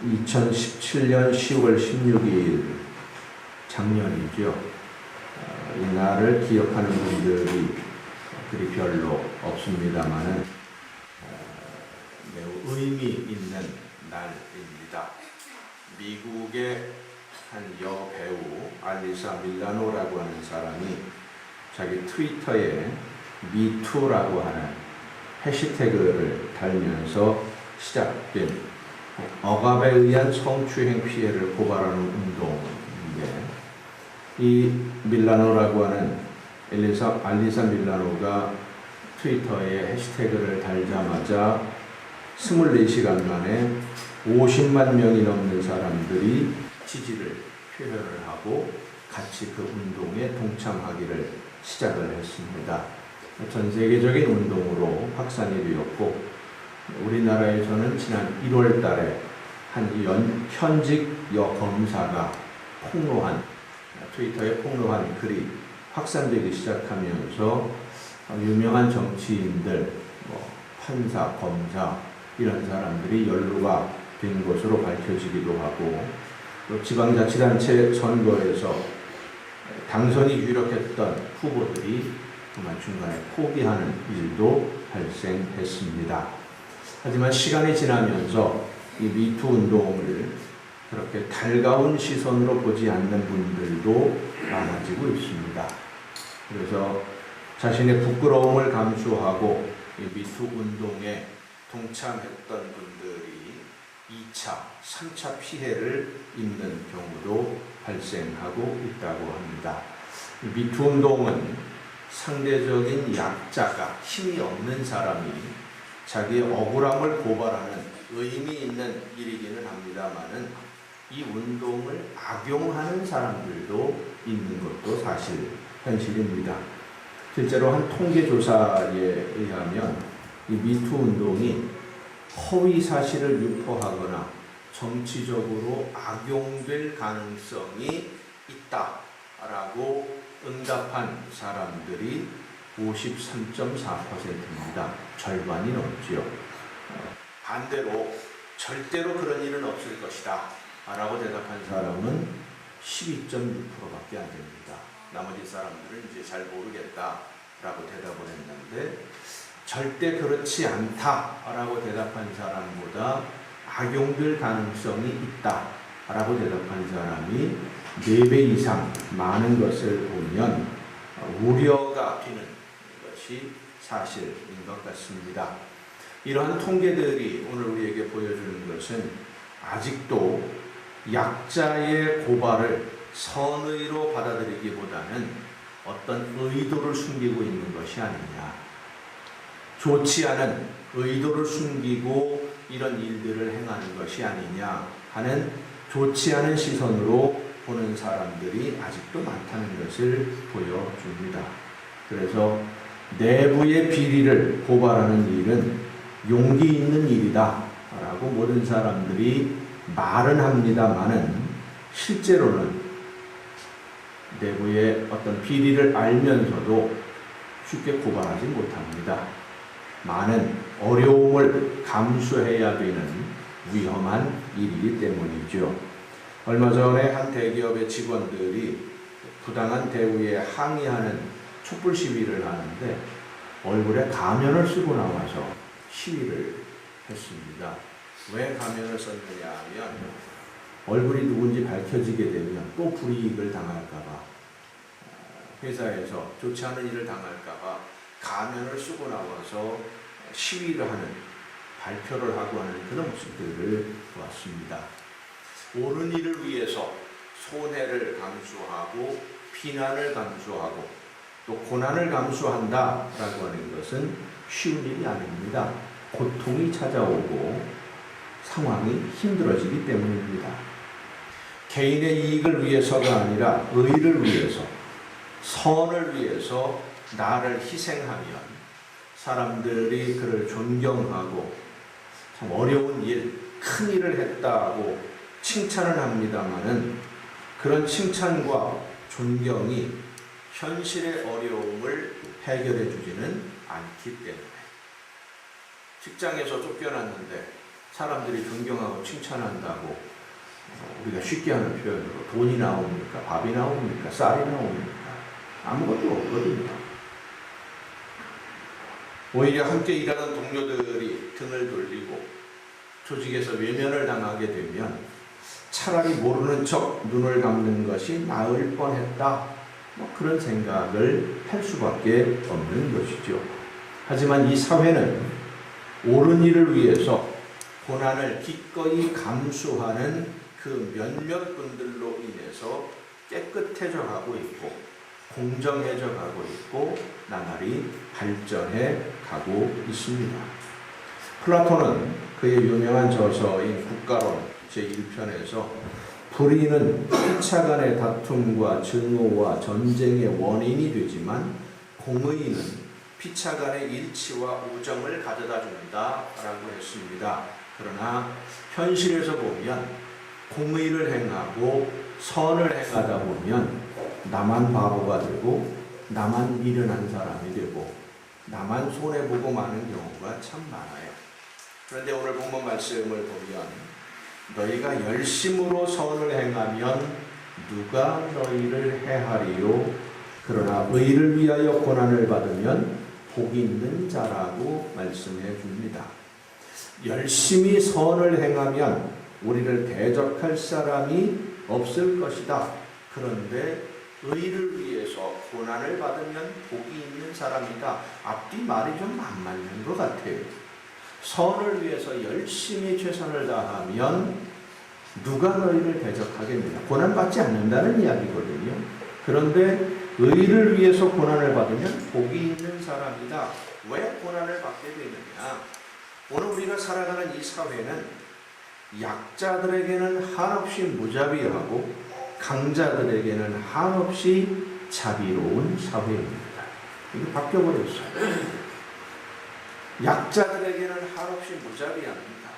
2017년 10월 16일 작년이죠. 이 날을 기억하는 분들이 그리 별로 없습니다만은 매우 의미 있는 날입니다. 미국의 한 여배우 알리사 밀라노라고 하는 사람이 자기 트위터에 미투라고 하는 해시태그를 달면서 시작된 억압에 의한 성추행 피해를 고발하는 운동인데, 이 밀라노라고 하는 알리사 밀라노가 트위터에 해시태그를 달자마자 24시간 만에 50만 명이 넘는 사람들이 지지를 표현을 하고 같이 그 운동에 동참하기를 시작을 했습니다. 전 세계적인 운동으로 확산이 되었고, 우리나라에서는 지난 1월 달에 한 현직 여검사가 트위터에 폭로한 글이 확산되기 시작하면서 유명한 정치인들, 판사, 검사 이런 사람들이 연루가 된 것으로 밝혀지기도 하고, 또 지방자치단체 선거에서 당선이 유력했던 후보들이 정말 중간에 포기하는 일도 발생했습니다. 하지만 시간이 지나면서 이 미투 운동을 그렇게 달가운 시선으로 보지 않는 분들도 많아지고 있습니다. 그래서 자신의 부끄러움을 감수하고 이 미투 운동에 동참했던 분들이 2차, 3차 피해를 입는 경우도 발생하고 있다고 합니다. 이 미투 운동은 상대적인 약자가, 힘이 없는 사람이 자기의 억울함을 고발하는 의미 있는 일이기는 합니다만은, 이 운동을 악용하는 사람들도 있는 것도 사실 현실입니다. 실제로 한 통계조사에 의하면 이 미투 운동이 허위 사실을 유포하거나 정치적으로 악용될 가능성이 있다라고 응답한 사람들이 53.4%입니다. 절반이 넘지요. 반대로 절대로 그런 일은 없을 것이다 라고 대답한 사람은 12.6%밖에 안 됩니다. 나머지 사람들은 이제 잘 모르겠다 라고 대답을 했는데, 절대 그렇지 않다 라고 대답한 사람보다 악용될 가능성이 있다 라고 대답한 사람이 4배 이상 많은 것을 보면 우려가 되는 것이 사실인 것 같습니다. 이러한 통계들이 오늘 우리에게 보여주는 것은 아직도 약자의 고발을 선의로 받아들이기보다는 어떤 의도를 숨기고 있는 것이 아니냐, 좋지 않은 의도를 숨기고 이런 일들을 행하는 것이 아니냐 하는 좋지 않은 시선으로 보는 사람들이 아직도 많다는 것을 보여줍니다. 그래서 내부의 비리를 고발하는 일은 용기 있는 일이다 라고 모든 사람들이 말은 합니다만은, 실제로는 내부의 어떤 비리를 알면서도 쉽게 고발하지 못합니다. 많은 어려움을 감수해야 되는 위험한 일이기 때문이죠. 얼마 전에 한 대기업의 직원들이 부당한 대우에 항의하는 촛불 시위를 하는데 얼굴에 가면을 쓰고 나와서 시위를 했습니다. 왜 가면을 썼느냐 하면, 얼굴이 누군지 밝혀지게 되면 또 불이익을 당할까봐, 회사에서 좋지 않은 일을 당할까봐 가면을 쓰고 나와서 시위를 하는, 발표를 하고 하는 그런 모습들을 보았습니다. 옳은 일을 위해서 손해를 감수하고 비난을 감수하고 또 고난을 감수한다라고 하는 것은 쉬운 일이 아닙니다. 고통이 찾아오고 상황이 힘들어지기 때문입니다. 개인의 이익을 위해서가 아니라 의를 위해서, 선을 위해서 나를 희생하면 사람들이 그를 존경하고 참 어려운 일, 큰 일을 했다고 칭찬을 합니다마는, 그런 칭찬과 존경이 현실의 어려움을 해결해 주지는 않기 때문에, 직장에서 쫓겨났는데 사람들이 존경하고 칭찬한다고 우리가 쉽게 하는 표현으로 돈이 나옵니까? 밥이 나옵니까? 쌀이 나옵니까? 아무것도 없거든요. 오히려 함께 일하는 동료들이 등을 돌리고 조직에서 외면을 당하게 되면 차라리 모르는 척 눈을 감는 것이 나을 뻔했다. 그런 생각을 할 수밖에 없는 것이죠. 하지만 이 사회는 옳은 일을 위해서 고난을 기꺼이 감수하는 그 몇몇 분들로 인해서 깨끗해져 가고 있고 공정해져 가고 있고 나날이 발전해 가고 있습니다. 플라톤은 그의 유명한 저서인 국가론 제1편에서 불의는 피차 간의 다툼과 증오와 전쟁의 원인이 되지만 공의는 피차 간의 일치와 우정을 가져다 준다라고 했습니다. 그러나 현실에서 보면 공의를 행하고 선을 행하다 보면 나만 바보가 되고 나만 미련한 사람이 되고 나만 손해보고 마는 경우가 참 많아요. 그런데 오늘 본문 말씀을 보면 너희가 열심으로 선을 행하면 누가 너희를 해하리요? 그러나 의를 위하여 고난을 받으면 복이 있는 자라고 말씀해 줍니다. 열심히 선을 행하면 우리를 대적할 사람이 없을 것이다. 그런데 의를 위해서 고난을 받으면 복이 있는 사람이다. 앞뒤 말이 좀 안 맞는 것 같아요. 선을 위해서 열심히 최선을 다하면 누가 너희를 대적하겠느냐. 고난받지 않는다는 이야기거든요. 그런데 의를 위해서 고난을 받으면 복이 있는 사람이다. 왜 고난을 받게 되느냐. 오늘 우리가 살아가는 이 사회는 약자들에게는 한없이 무자비하고 강자들에게는 한없이 자비로운 사회입니다. 이게 바뀌어버렸어요. 약자들에게는 한없이 무자비합니다.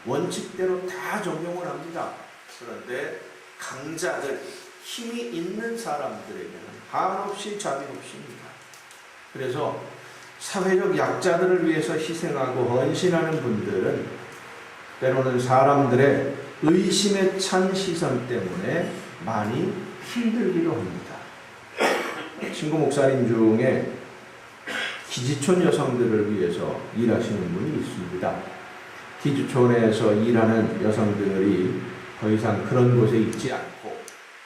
원칙대로 다 적용을 합니다. 그런데 강자들, 힘이 있는 사람들에게는 한없이 자비롭습니다. 그래서 사회적 약자들을 위해서 희생하고 헌신하는 분들은 때로는 사람들의 의심에 찬 시선 때문에 많이 힘들기도 합니다. 친구 목사님 중에 기지촌 여성들을 위해서 일하시는 분이 있습니다. 기지촌에서 일하는 여성들이 더 이상 그런 곳에 있지 않고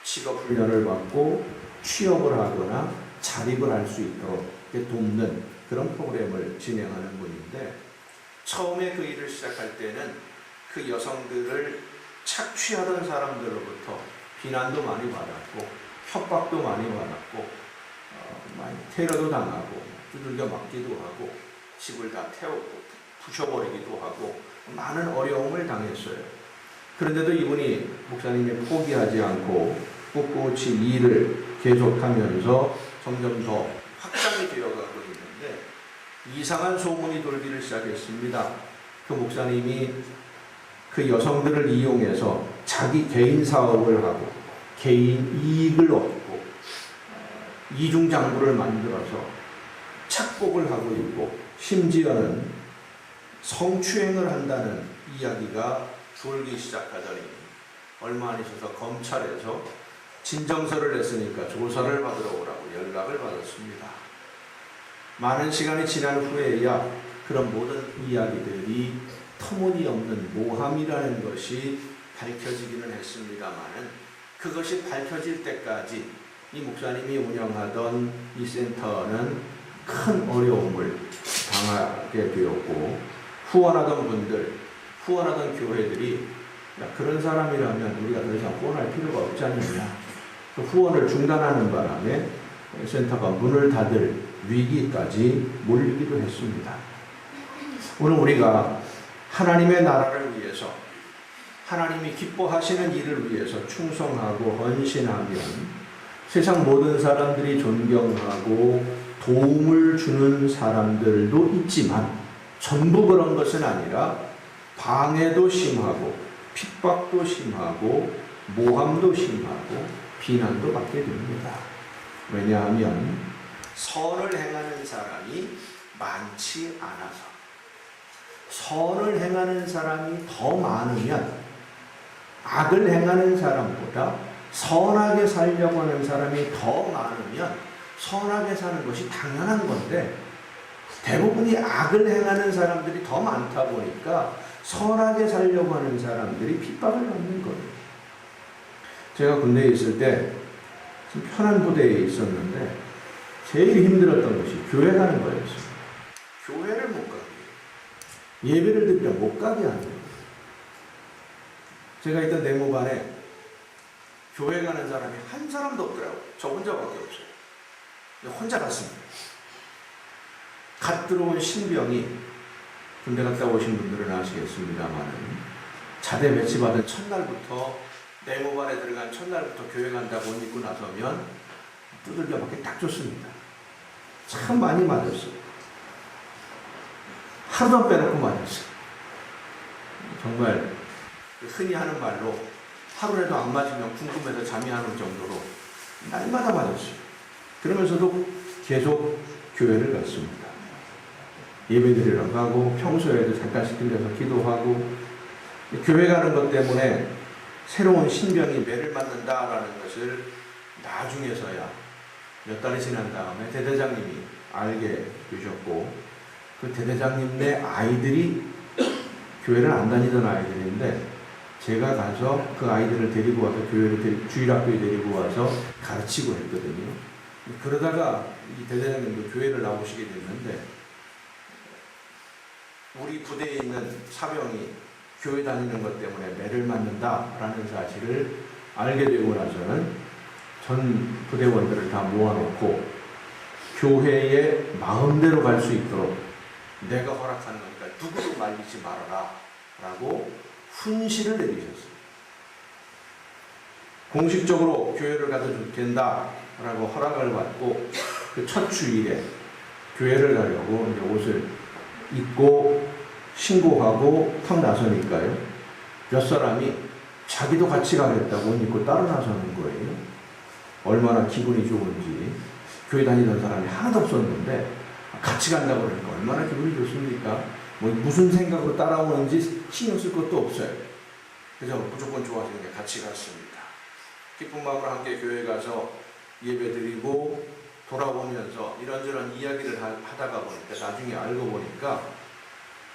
직업 훈련을 받고 취업을 하거나 자립을 할 수 있도록 돕는 그런 프로그램을 진행하는 분인데, 처음에 그 일을 시작할 때는 그 여성들을 착취하던 사람들로부터 비난도 많이 받았고 협박도 많이 받았고 많이 테러도 당하고 두들겨 맞기도 하고 집을 다 태우고 부셔버리기도 하고 많은 어려움을 당했어요. 그런데도 이분이 목사님이 포기하지 않고 꿋꿋이 일을 계속하면서 점점 더 확장이 되어가고 있는데 이상한 소문이 돌기를 시작했습니다. 그 목사님이 그 여성들을 이용해서 자기 개인 사업을 하고 개인 이익을 얻고 이중장부를 만들어서 착복을 하고 있고 심지어는 성추행을 한다는 이야기가 돌기 시작하더니 얼마 안 있어서 검찰에서 진정서를 냈으니까 조사를 받으러 오라고 연락을 받았습니다. 많은 시간이 지난 후에야 그런 모든 이야기들이 터무니없는 모함이라는 것이 밝혀지기는 했습니다마는 그것이 밝혀질 때까지 이 목사님이 운영하던 이 센터는 큰 어려움을 당하게 되었고 후원하던 분들, 후원하던 교회들이 그런 사람이라면 우리가 더 이상 후원할 필요가 없지 않느냐. 그 후원을 중단하는 바람에 센터가 문을 닫을 위기까지 몰리기도 했습니다. 오늘 우리가 하나님의 나라를 위해서 하나님이 기뻐하시는 일을 위해서 충성하고 헌신하면 세상 모든 사람들이 존경하고 도움을 주는 사람들도 있지만 전부 그런 것은 아니라 방해도 심하고 핍박도 심하고 모함도 심하고 비난도 받게 됩니다. 왜냐하면 선을 행하는 사람이 많지 않아서 선을 행하는 사람이 더 많으면 악을 행하는 사람보다 선하게 살려고 하는 사람이 더 많으면 선하게 사는 것이 당연한 건데, 대부분이 악을 행하는 사람들이 더 많다 보니까 선하게 살려고 하는 사람들이 핍박을 받는 거예요. 제가 군대에 있을 때 편한 부대에 있었는데 제일 힘들었던 것이 교회 가는 거였어요. 교회를 못 가게, 예배를 드리려 못 가게 하는 거예요. 제가 있던 내무반에 교회 가는 사람이 한 사람도 없더라고요. 저 혼자밖에 없어요. 혼자 갔습니다. 갓 들어온 신병이, 군대 갔다 오신 분들은 아시겠습니다만, 자대 배치받은 첫날부터, 내무반에 들어간 첫날부터 교회 간다고 옷 입고 나서면 두들겨 맞기 딱 좋습니다. 참 많이 맞았어요. 하루도 안 빼놓고 맞았어요. 정말 흔히 하는 말로 하루라도 안 맞으면 궁금해서 잠이 안 올 정도로 날마다 맞았어요. 그러면서도 계속 교회를 갔습니다. 예배드리러 가고 평소에도 잠깐씩 들려서 기도하고, 교회 가는 것 때문에 새로운 신병이 매를 맞는다라는 것을 나중에서야 몇 달이 지난 다음에 대대장님이 알게 되셨고, 그 대대장님네 아이들이 교회를 안 다니던 아이들인데 제가 가서 그 아이들을 데리고 와서 주일학교에 데리고 와서 가르치고 했거든요. 그러다가 이 대대장님도 교회를 나오시게 됐는데, 우리 부대에 있는 사병이 교회 다니는 것 때문에 매를 맞는다라는 사실을 알게 되고 나서는 전 부대원들을 다 모아놓고 교회에 마음대로 갈 수 있도록 내가 허락하는 거니까 누구도 말리지 말아라 라고 훈시를 내리셨어요. 공식적으로 교회를 가도 된다라고 허락을 받고 그 첫 주일에 교회를 가려고 이제 옷을 입고 신고하고 탁 나서니까요, 몇 사람이 자기도 같이 가겠다고 옷 입고 따라 나서는 거예요. 얼마나 기분이 좋은지. 교회 다니던 사람이 하나도 없었는데 같이 간다고 그러니까 얼마나 기분이 좋습니까? 뭐 무슨 생각으로 따라오는지 신경 쓸 것도 없어요. 그래서 무조건 좋아지는 게 같이 갔습니다. 기쁜 마음으로 함께 교회 가서 예배 드리고 돌아오면서 이런저런 이야기를 하다가 보니까 나중에 알고 보니까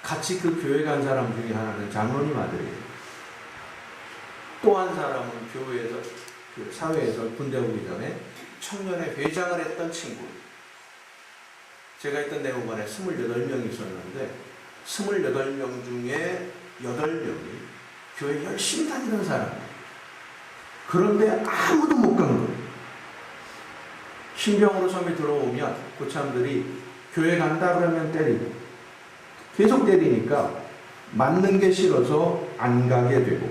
같이 그 교회 간 사람 중에 하나는 장로님 아들이에요. 또 한 사람은 교회에서, 그 사회에서 군대 오기 전에 청년회 회장을 했던 친구. 제가 있던 내무반에 28명이 있었는데 28명 중에 8명이 교회 열심히 다니던 사람이에요. 그런데 아무도 못 간 거예요. 신병으로 섬에 들어오면 고참들이 교회 간다 그러면 때리고, 계속 때리니까 맞는 게 싫어서 안 가게 되고,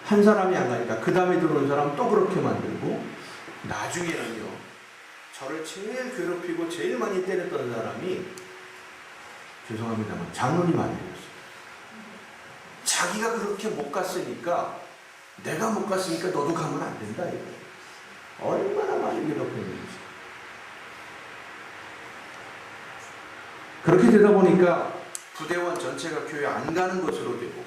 한 사람이 안 가니까 그 다음에 들어온 사람 또 그렇게 만들고, 나중에는요, 저를 제일 괴롭히고 제일 많이 때렸던 사람이, 죄송합니다만 장로님 아들이었어요. 자기가 그렇게 못 갔으니까, 내가 못 갔으니까 너도 가면 안 된다 이거. 얼마나 많이 괴롭혔는지. 그렇게 되다 보니까 부대원 전체가 교회 안 가는 것으로 되고,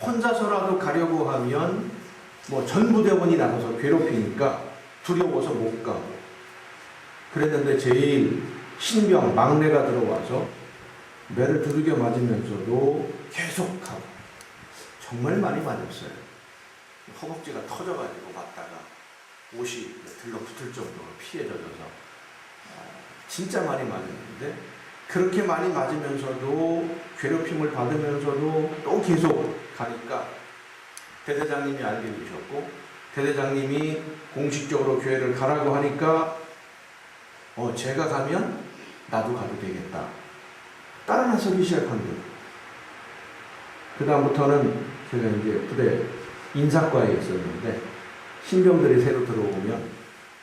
혼자서라도 가려고 하면 뭐 전 부대원이 나가서 괴롭히니까 두려워서 못 가고, 그랬는데 제일 신병 막내가 들어와서 매를 두들겨 맞으면서도 계속 가고, 정말 많이 맞았어요. 허벅지가 터져가지고 맞다가 옷이 들러붙을 정도로 피해 젖어서 진짜 많이 맞았는데, 그렇게 많이 맞으면서도 괴롭힘을 받으면서도 또 계속 가니까 대대장님이 알게 되셨고, 대대장님이 공식적으로 교회를 가라고 하니까 제가 가면 나도 가도 되겠다. 따라 나서기 시작한 거예요. 그 다음부터는 제가 이제 부대 인사과에 있었는데, 신병들이 새로 들어오면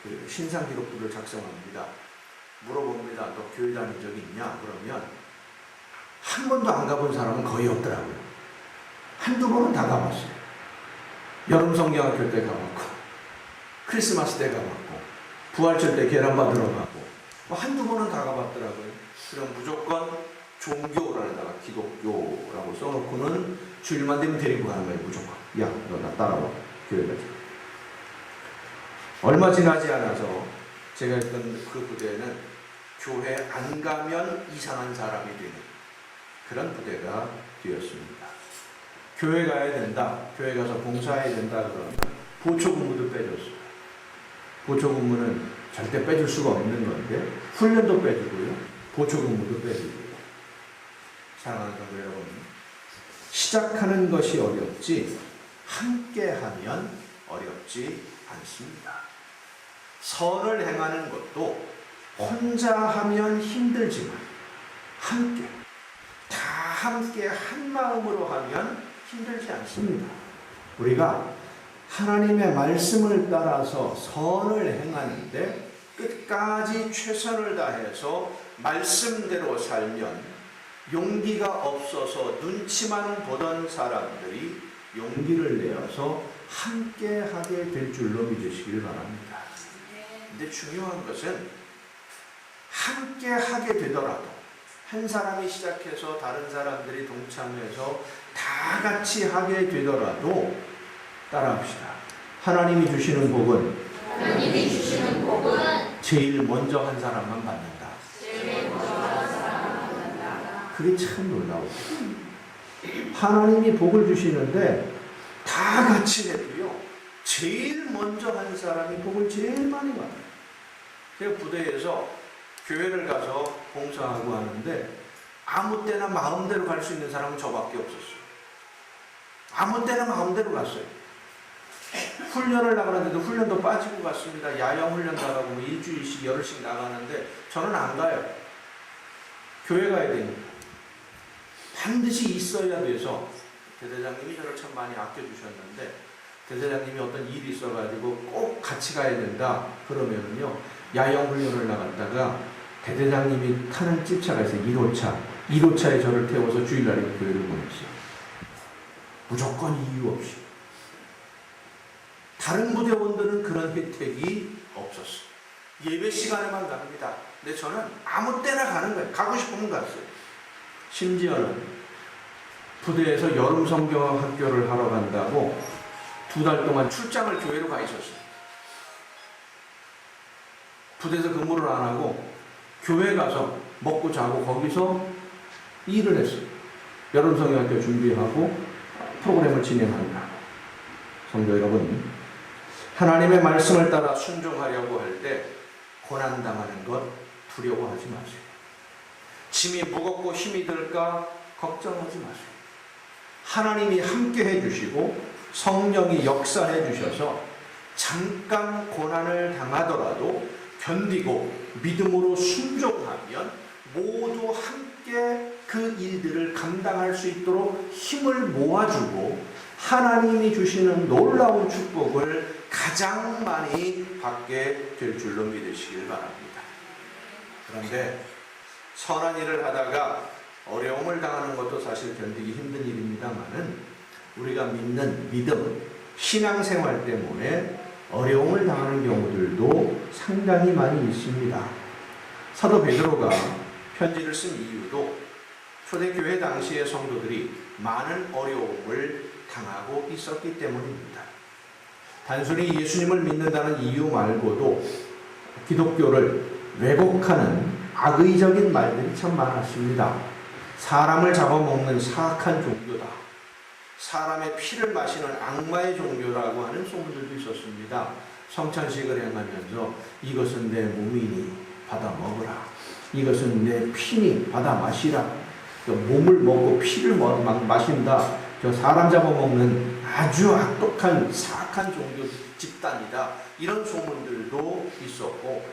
그 신상기록부를 작성합니다. 물어봅니다. 너 교회 다닌 적이 있냐? 그러면 한 번도 안 가본 사람은 거의 없더라고요. 한두 번은 다 가봤어요. 여름 성경학교 때 가봤고, 크리스마스 때 가봤고, 부활절 때 계란 받으러 가고, 한두 번은 다 가봤더라고요. 그럼 무조건 종교라는다가 기독교라고 써놓고는 주일만 되면 데리고 가는 거예요. 무조건. 야, 너 나 따라와. 교회 가자. 얼마 지나지 않아서 제가 했던 그 부대는 교회 안 가면 이상한 사람이 되는 그런 부대가 되었습니다. 교회 가야 된다, 교회 가서 봉사해야 된다 그러면 보초근무도 빼줬어요. 보초근무는 절대 빼줄 수가 없는 건데 훈련도 빼주고요, 보초근무도 빼주고요. 사랑하는 성도 여러분, 시작하는 것이 어렵지 함께하면 어렵지 않습니다. 선을 행하는 것도 혼자 하면 힘들지만 함께 한 마음으로 하면 힘들지 않습니다. 우리가 하나님의 말씀을 따라서 선을 행하는데 끝까지 최선을 다해서 말씀대로 살면 용기가 없어서 눈치만 보던 사람들이 용기를 내어서 함께 하게 될 줄로 믿으시길 바랍니다. 근데 중요한 것은 함께 하게 되더라도 한 사람이 시작해서 다른 사람들이 동참해서 다 같이 하게 되더라도 따라합시다. 하나님이 주시는 복은 제일 먼저 한 사람만 받는다. 그게 참 놀라워요. 하나님이 복을 주시는데 다 같이 해도요, 제일 먼저 한 사람이 복을 제일 많이 받아요. 제가 부대에서 교회를 가서 봉사하고 하는데 아무 때나 마음대로 갈 수 있는 사람은 저밖에 없었어요. 아무 때나 마음대로 갔어요. 훈련을 나가는데도 훈련도 빠지고 갔습니다. 야영 훈련 나가고 뭐 일주일씩 열흘씩 나가는데 저는 안 가요. 교회 가야 되니까. 반드시 있어야 돼서 대대장님이 저를 참 많이 아껴주셨는데, 대대장님이 어떤 일이 있어가지고 꼭 같이 가야 된다 그러면은요, 야영 훈련을 나갔다가 대대장님이 타는 집차가 있어요. 1호차에 저를 태워서 주일날에 교회를 보냈어요. 무조건 이유 없이. 다른 부대원들은 그런 혜택이 없었어요. 예배 시간에만 갑니다. 근데 저는 아무 때나 가는 거예요. 가고 싶으면 갔어요. 심지어는 부대에서 여름 성경 학교를 하러 간다고 2달 동안 출장을 교회로 가 있었어요. 부대에서 근무를 안 하고 교회 가서 먹고 자고 거기서 일을 했어요. 여름 성경 학교 준비하고 프로그램을 진행한다. 성도 여러분, 하나님의 말씀을 따라 순종하려고 할 때 고난당하는 것 두려워하지 마세요. 짐이 무겁고 힘이 들까 걱정하지 마세요. 하나님이 함께 해주시고 성령이 역사해 주셔서 잠깐 고난을 당하더라도 견디고 믿음으로 순종하면 모두 함께 그 일들을 감당할 수 있도록 힘을 모아주고 하나님이 주시는 놀라운 축복을 가장 많이 받게 될 줄로 믿으시길 바랍니다. 그런데 선한 일을 하다가 어려움을 당하는 것도 사실 견디기 힘든 일입니다만은 우리가 믿는 믿음, 신앙생활 때문에 어려움을 당하는 경우들도 상당히 많이 있습니다. 사도 베드로가 편지를 쓴 이유도 초대교회 당시의 성도들이 많은 어려움을 당하고 있었기 때문입니다. 단순히 예수님을 믿는다는 이유 말고도 기독교를 왜곡하는 악의적인 말들이 참 많았습니다. 사람을 잡아먹는 사악한 종교다. 사람의 피를 마시는 악마의 종교라고 하는 소문들도 있었습니다. 성찬식을 행하면서 이것은 내 몸이니 받아 먹으라. 이것은 내 피니 받아 마시라. 몸을 먹고 피를 마신다. 저 사람 잡아먹는 아주 악독한 사악한 종교 집단이다. 이런 소문들도 있었고,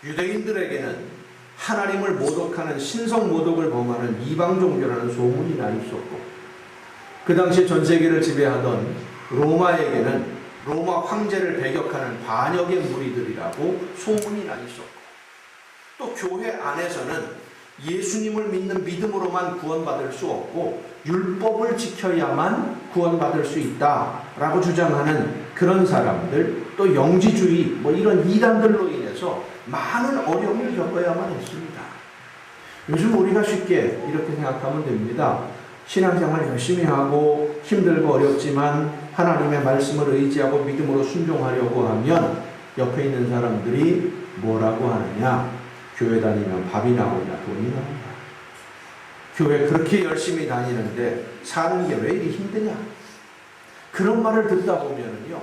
유대인들에게는 하나님을 모독하는 신성 모독을 범하는 이방 종교라는 소문이 나 있었고, 그 당시 전 세계를 지배하던 로마에게는 로마 황제를 배격하는 반역의 무리들이라고 소문이 나 있었고, 또 교회 안에서는 예수님을 믿는 믿음으로만 구원받을 수 없고 율법을 지켜야만 구원받을 수 있다라고 주장하는 그런 사람들, 또 영지주의 이런 이단들로 인해서 많은 어려움을 겪어야만 했습니다. 요즘 우리가 쉽게 이렇게 생각하면 됩니다. 신앙생활 열심히 하고 힘들고 어렵지만 하나님의 말씀을 의지하고 믿음으로 순종하려고 하면 옆에 있는 사람들이 뭐라고 하느냐? 교회 다니면 밥이 나오냐 돈이 나오냐? 교회 그렇게 열심히 다니는데 사는 게 왜 이리 힘드냐? 그런 말을 듣다 보면요,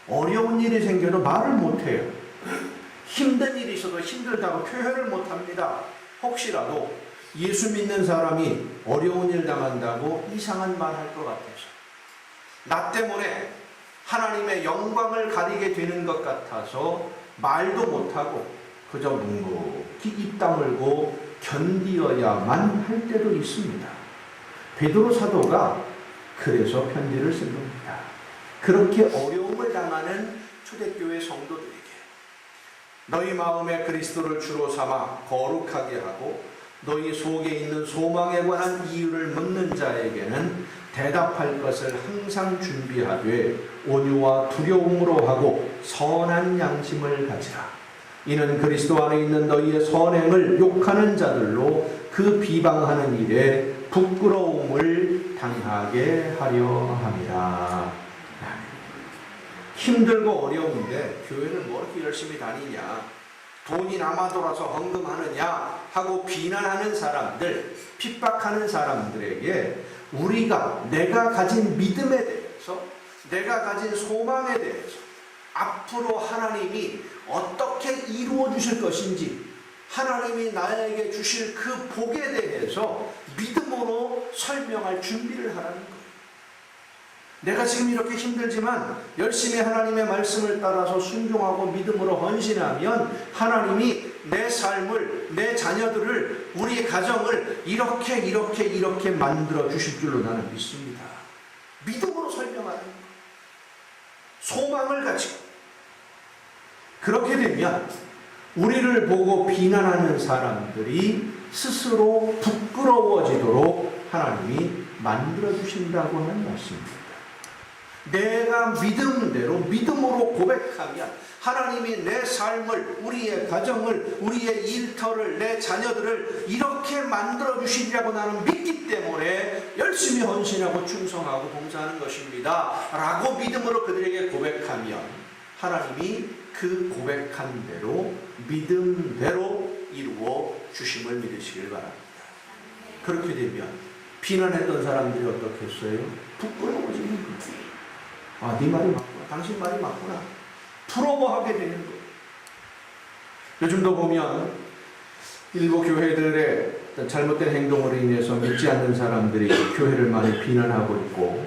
어려운 일이 생겨도 말을 못해요. 힘든 일이 있어도 힘들다고 표현을 못합니다. 혹시라도 예수 믿는 사람이 어려운 일 당한다고 이상한 말 할 것 같아서, 나 때문에 하나님의 영광을 가리게 되는 것 같아서 말도 못하고 그저 묵묵히 입 다물고 견디어야만 할 때도 있습니다. 베드로 사도가 그래서 편지를 쓴 겁니다. 그렇게 어려움을 당하는 초대교회 성도들에게 너희 마음에 그리스도를 주로 삼아 거룩하게 하고 너희 속에 있는 소망에 관한 이유를 묻는 자에게는 대답할 것을 항상 준비하되 온유와 두려움으로 하고 선한 양심을 가지라. 이는 그리스도 안에 있는 너희의 선행을 욕하는 자들로 그 비방하는 일에 부끄러움을 당하게 하려 함이라. 힘들고 어려운데 교회를 뭐 이렇게 열심히 다니냐, 돈이 남아 돌아서 헌금하느냐 하고 비난하는 사람들, 핍박하는 사람들에게 우리가 내가 가진 믿음에 대해서, 내가 가진 소망에 대해서 앞으로 하나님이 어떻게 이루어 주실 것인지, 하나님이 나에게 주실 그 복에 대해서 믿음으로 설명할 준비를 하라는 거예요. 내가 지금 이렇게 힘들지만 열심히 하나님의 말씀을 따라서 순종하고 믿음으로 헌신하면 하나님이 내 삶을, 내 자녀들을, 우리의 가정을 이렇게 만들어 주실 줄로 나는 믿습니다. 믿음으로 설명하는 거예요. 소망을 가지고. 그렇게 되면 우리를 보고 비난하는 사람들이 스스로 부끄러워지도록 하나님이 만들어 주신다고 하는 말씀입니다. 내가 믿음대로 믿음으로 고백하면 하나님이 내 삶을, 우리의 가정을, 우리의 일터를, 내 자녀들을 이렇게 만들어 주시리라고 나는 믿기 때문에 열심히 헌신하고 충성하고 봉사하는 것입니다 라고 믿음으로 그들에게 고백하면 하나님이 그 고백한 대로 믿음대로 이루어 주심을 믿으시길 바랍니다. 그렇게 되면 비난했던 사람들이 어떻겠어요? 부끄러워지는 거예요. 아, 네 말이 맞구나. 당신 말이 맞구나. 부러워하게 되는 거예요. 요즘도 보면 일부 교회들의 잘못된 행동으로 인해서 믿지 않는 사람들이 교회를 많이 비난하고 있고,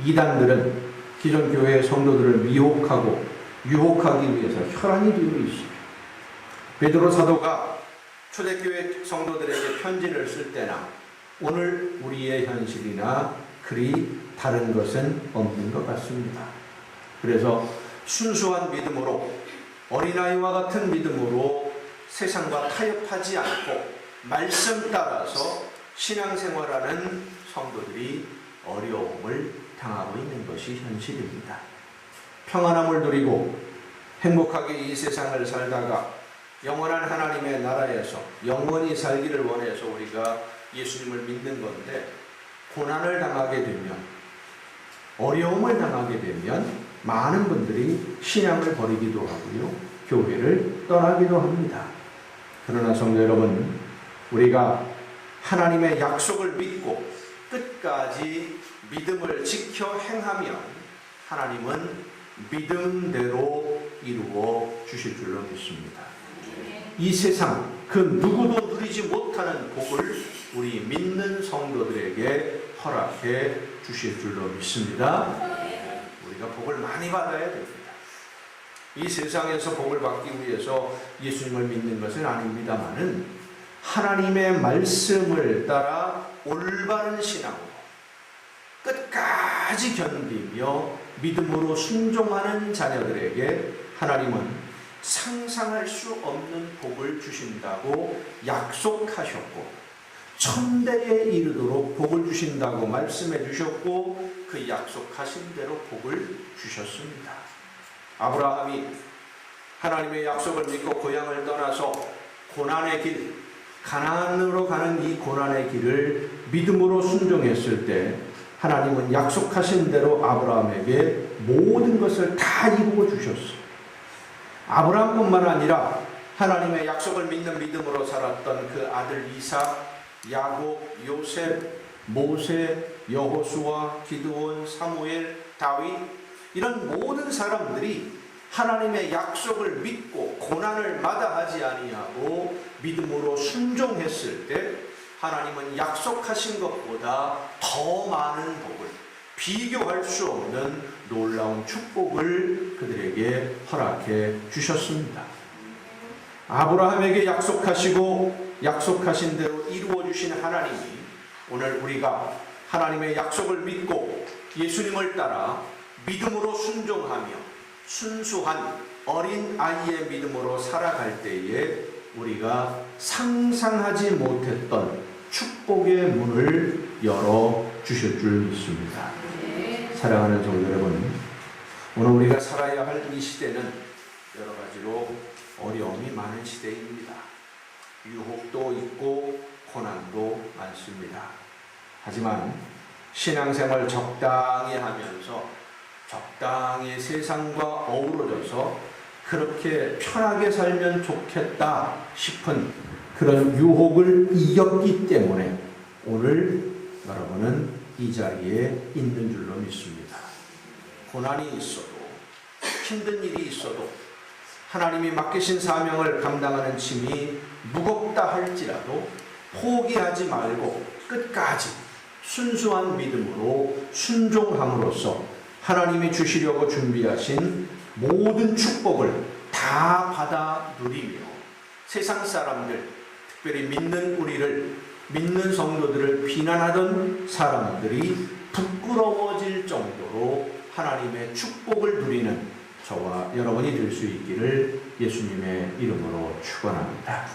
이단들은 기존 교회의 성도들을 미혹하고 유혹하기 위해서 혈안이 되어 있습니다. 베드로 사도가 초대교회 성도들에게 편지를 쓸 때나 오늘 우리의 현실이나 그리 다른 것은 없는 것 같습니다. 그래서 순수한 믿음으로, 어린아이와 같은 믿음으로 세상과 타협하지 않고 말씀 따라서 신앙생활하는 성도들이 어려움을 당하고 있는 것이 현실입니다. 평안함을 누리고 행복하게 이 세상을 살다가 영원한 하나님의 나라에서 영원히 살기를 원해서 우리가 예수님을 믿는 건데, 고난을 당하게 되면, 어려움을 당하게 되면 많은 분들이 신앙을 버리기도 하고요, 교회를 떠나기도 합니다. 그러나 성도 여러분, 우리가 하나님의 약속을 믿고 끝까지 믿음을 지켜 행하면 하나님은 믿음대로 이루어 주실 줄로 믿습니다. 이 세상 그 누구도 누리지 못하는 복을 우리 믿는 성도들에게 허락해 주실 줄로 믿습니다. 우리가 복을 많이 받아야 됩니다. 이 세상에서 복을 받기 위해서 예수님을 믿는 것은 아닙니다마는 하나님의 말씀을 따라 올바른 신앙으로 끝까지 견디며 믿음으로 순종하는 자녀들에게 하나님은 상상할 수 없는 복을 주신다고 약속하셨고, 천대에 이르도록 복을 주신다고 말씀해 주셨고, 그 약속하신 대로 복을 주셨습니다. 아브라함이 하나님의 약속을 믿고 고향을 떠나서 고난의 길, 가나안으로 가는 이 고난의 길을 믿음으로 순종했을 때 하나님은 약속하신 대로 아브라함에게 모든 것을 다 이루어 주셨어요. 아브라함뿐만 아니라 하나님의 약속을 믿는 믿음으로 살았던 그 아들 이삭, 야곱, 요셉, 모세, 여호수아, 기드온, 사무엘, 다윗, 이런 모든 사람들이 하나님의 약속을 믿고 고난을 마다하지 아니하고 믿음으로 순종했을 때 하나님은 약속하신 것보다 더 많은 복을, 비교할 수 없는 놀라운 축복을 그들에게 허락해 주셨습니다. 아브라함에게 약속하시고 약속하신 대로 이루어 주신 하나님이 오늘 우리가 하나님의 약속을 믿고 예수님을 따라 믿음으로 순종하며 순수한 어린 아이의 믿음으로 살아갈 때에 우리가 상상하지 못했던 축복의 문을 열어 주실 줄 믿습니다. 사랑하는 성도 여러분, 오늘 우리가 살아야 할 이 시대는 여러 가지로 어려움이 많은 시대입니다. 유혹도 있고 고난도 많습니다. 하지만 신앙생활 적당히 하면서 적당히 세상과 어우러져서 그렇게 편하게 살면 좋겠다 싶은 그런 유혹을 이겼기 때문에 오늘 여러분은 이 자리에 있는 줄로 믿습니다. 고난이 있어도 힘든 일이 있어도 하나님이 맡기신 사명을 감당하는 짐이 무겁다 할지라도 포기하지 말고 끝까지 순수한 믿음으로 순종함으로써 하나님이 주시려고 준비하신 모든 축복을 다 받아 누리며 세상 사람들, 특별히 믿는 우리를, 믿는 성도들을 비난하던 사람들이 부끄러워질 정도로 하나님의 축복을 누리는 저와 여러분이 될 수 있기를 예수님의 이름으로 축원합니다.